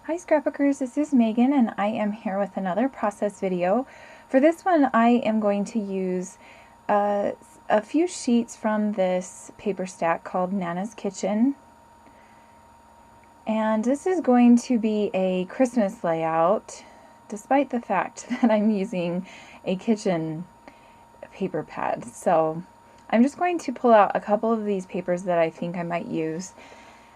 Hi Scrapbookers, this is Megan and I am here with another process video. For this one I am going to use a few sheets from this paper stack called Nana's Kitchen. And this is going to be a Christmas layout, despite the fact that I'm using a kitchen paper pad. So I'm just going to pull out a couple of these papers that I think I might use.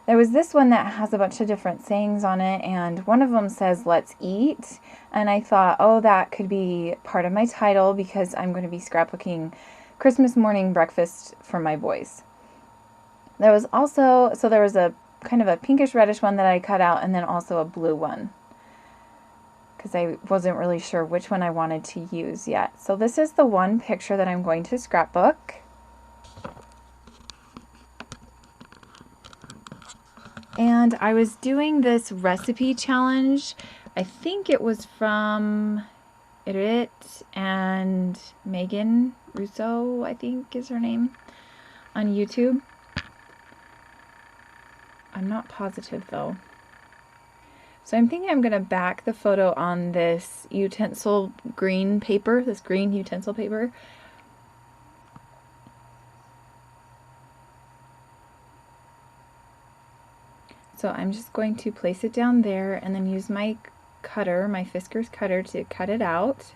There was this one that has a bunch of different sayings on it, and one of them says, "Let's eat." And I thought, oh, that could be part of my title because I'm going to be scrapbooking Christmas morning breakfast for my boys. There was also, so there was a kind of a pinkish reddish one that I cut out, and then also a blue one because I wasn't really sure which one I wanted to use yet. So this is the one picture that I'm going to scrapbook. And I was doing this recipe challenge. I think it was from It and Megan Russo, I think is her name, on YouTube. I'm not positive though. So I'm thinking I'm going to back the photo on this utensil green paper, this green utensil paper. So I'm just going to place it down there and then use my cutter, my Fisker's cutter, to cut it out.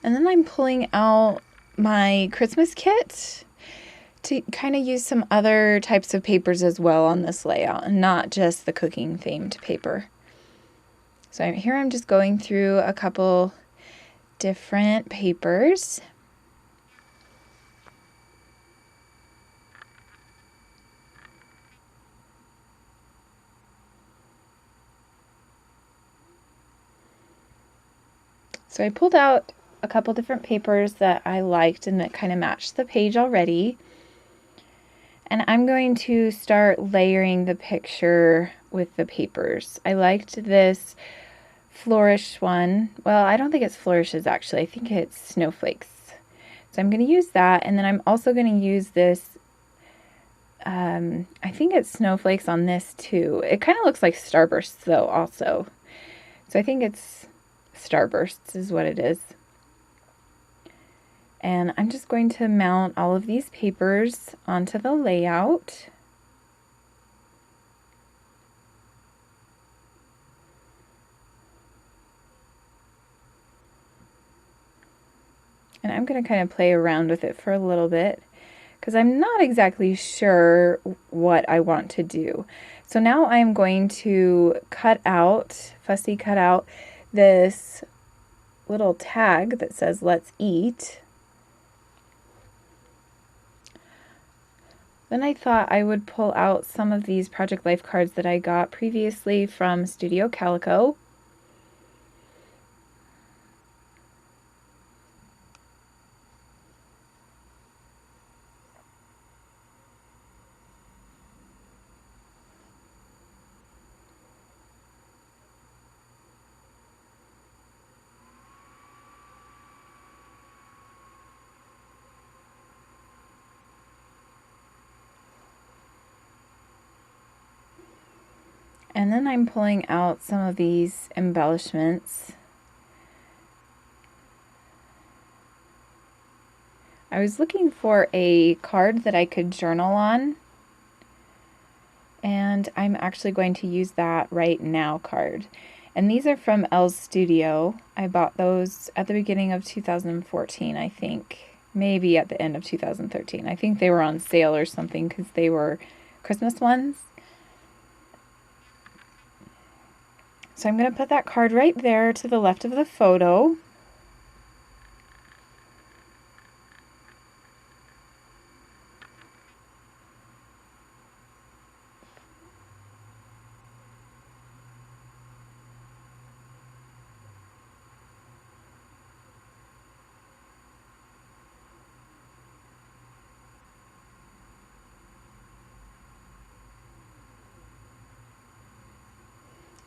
And then I'm pulling out my Christmas kit to kind of use some other types of papers as well on this layout, and not just the cooking themed paper. So here I'm just going through a couple different papers. So I pulled out a couple different papers that I liked and that kind of matched the page already. And I'm going to start layering the picture with the papers. I liked this flourish one. Well, I don't think it's flourishes actually. I think it's snowflakes. So I'm going to use that, and then I'm also going to use this, I think it's snowflakes on this too. It kind of looks like starbursts though also. So I think it's starbursts is what it is. And I'm just going to mount all of these papers onto the layout. And I'm going to kind of play around with it for a little bit because I'm not exactly sure what I want to do. So now I'm going to fussy cut out this little tag that says "Let's eat." Then I thought I would pull out some of these Project Life cards that I got previously from Studio Calico. And then I'm pulling out some of these embellishments. I was looking for a card that I could journal on, and I'm actually going to use that right now card. And these are from Elle's Studio. I bought those at the beginning of 2014, I think. Maybe at the end of 2013. I think they were on sale or something because they were Christmas ones. So I'm going to put that card right there to the left of the photo.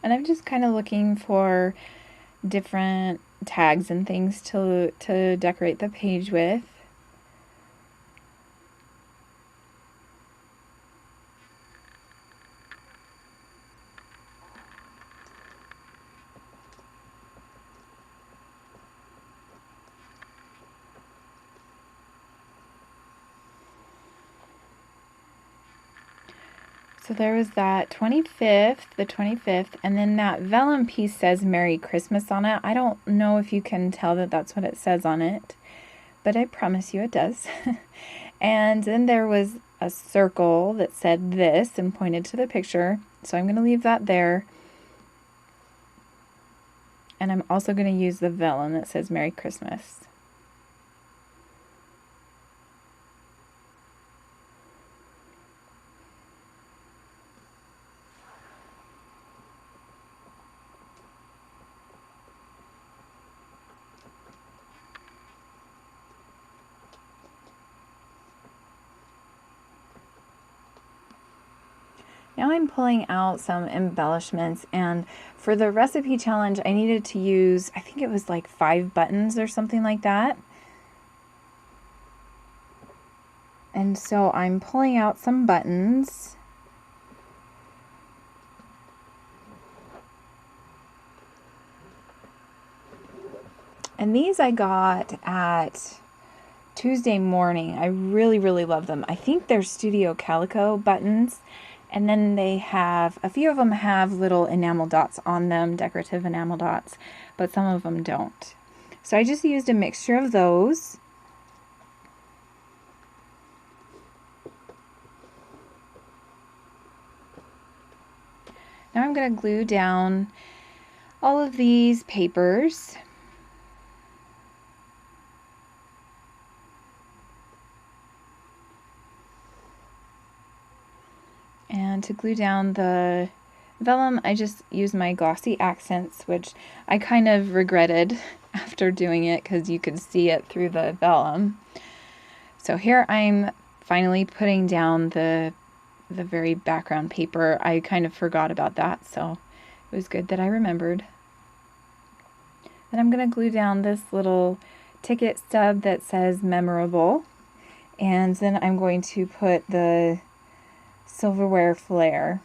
And I'm just kind of looking for different tags and things to decorate the page with. So there was that 25th, the 25th, and then that vellum piece says Merry Christmas on it. I don't know if you can tell that that's what it says on it, but I promise you it does. And then there was a circle that said this and pointed to the picture. So I'm going to leave that there. And I'm also going to use the vellum that says Merry Christmas. Now I'm pulling out some embellishments, and for the recipe challenge I needed to use, I think it was like 5 buttons or something like that. And so I'm pulling out some buttons. And these I got at Tuesday morning. I really, really love them. I think they're Studio Calico buttons. And then they have, a few of them have little enamel dots on them, decorative enamel dots, but some of them don't. So I just used a mixture of those. Now I'm going to glue down all of these papers. And to glue down the vellum, I just used my glossy accents, which I kind of regretted after doing it because you could see it through the vellum. So here I'm finally putting down the very background paper. I kind of forgot about that, so it was good that I remembered. Then I'm going to glue down this little ticket stub that says memorable, and then I'm going to put the silverware flare.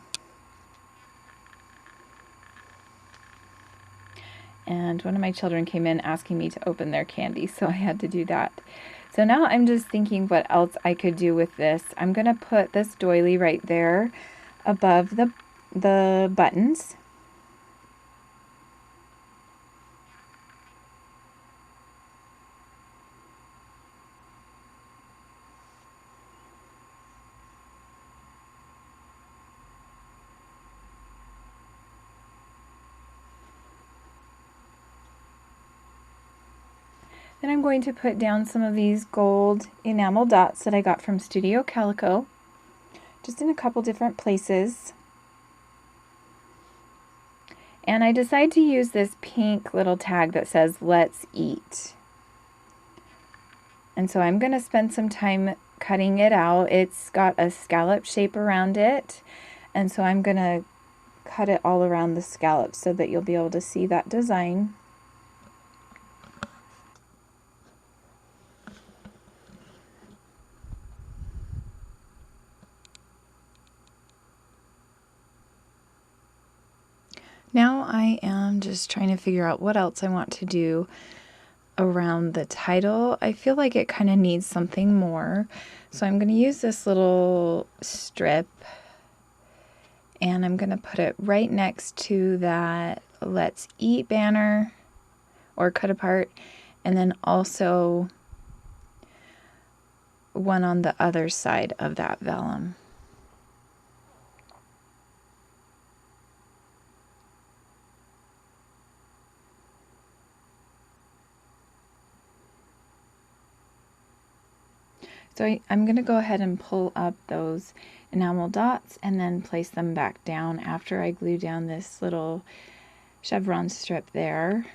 And one of my children came in asking me to open their candy, so I had to do that. So now I'm just thinking what else I could do with this. I'm going to put this doily right there above the buttons. Then I'm going to put down some of these gold enamel dots that I got from Studio Calico, just in a couple different places. And I decided to use this pink little tag that says "Let's Eat." And so I'm going to spend some time cutting it out. It's got a scallop shape around it, and so I'm going to cut it all around the scallop so that you'll be able to see that design. Now I am just trying to figure out what else I want to do around the title. I feel like it kind of needs something more. So I'm going to use this little strip, and I'm going to put it right next to that "Let's Eat" banner or cut apart, and then also one on the other side of that vellum. So I'm going to go ahead and pull up those enamel dots and then place them back down after I glue down this little chevron strip there.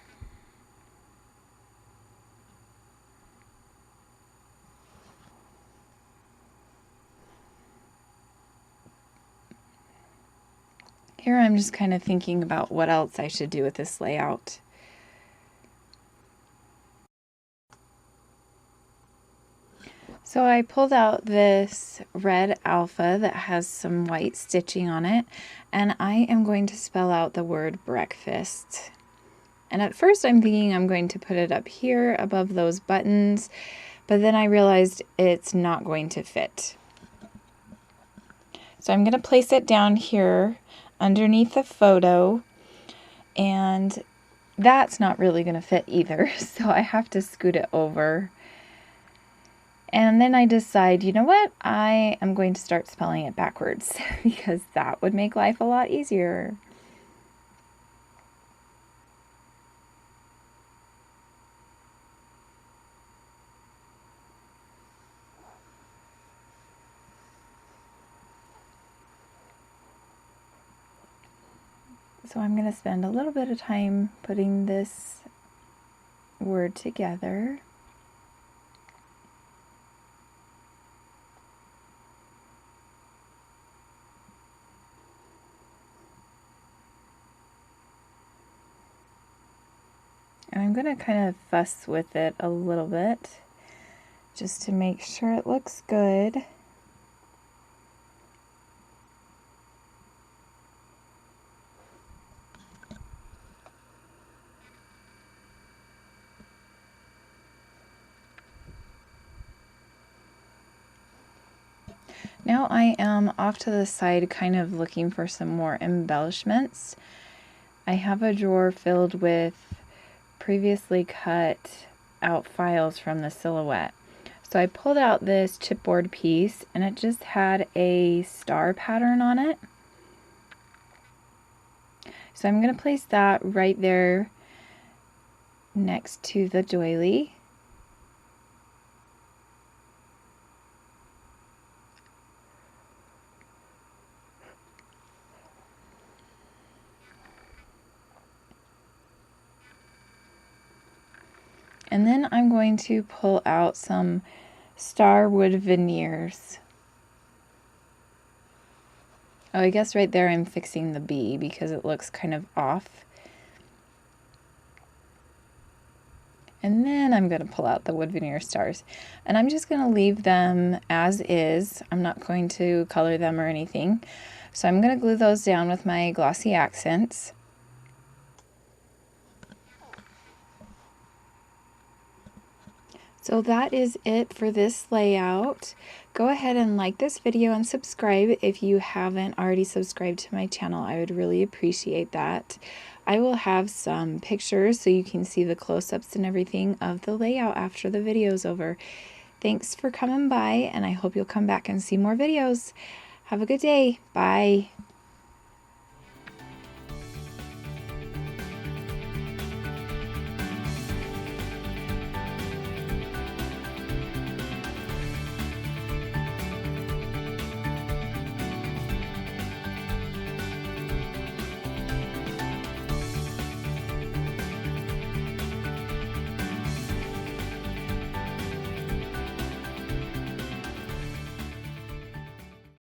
Here I'm just kind of thinking about what else I should do with this layout. So I pulled out this red alpha that has some white stitching on it, and I am going to spell out the word breakfast. And at first I'm thinking I'm going to put it up here above those buttons, but then I realized it's not going to fit. So I'm going to place it down here underneath the photo, and that's not really going to fit either, so I have to scoot it over. And then I decide, you know what, I am going to start spelling it backwards because that would make life a lot easier. So I'm going to spend a little bit of time putting this word together. And I'm going to kind of fuss with it a little bit just to make sure it looks good. Now I am off to the side kind of looking for some more embellishments. I have a drawer filled with previously cut out files from the silhouette. So I pulled out this chipboard piece and it just had a star pattern on it. So I'm going to place that right there next to the doily. And then I'm going to pull out some star wood veneers. Oh, I guess right there I'm fixing the B because it looks kind of off. And then I'm going to pull out the wood veneer stars. And I'm just going to leave them as is. I'm not going to color them or anything. So I'm going to glue those down with my glossy accents. So that is it for this layout. Go ahead and like this video and subscribe if you haven't already subscribed to my channel. I would really appreciate that. I will have some pictures so you can see the close-ups and everything of the layout after the video is over. Thanks for coming by, and I hope you'll come back and see more videos. Have a good day. Bye.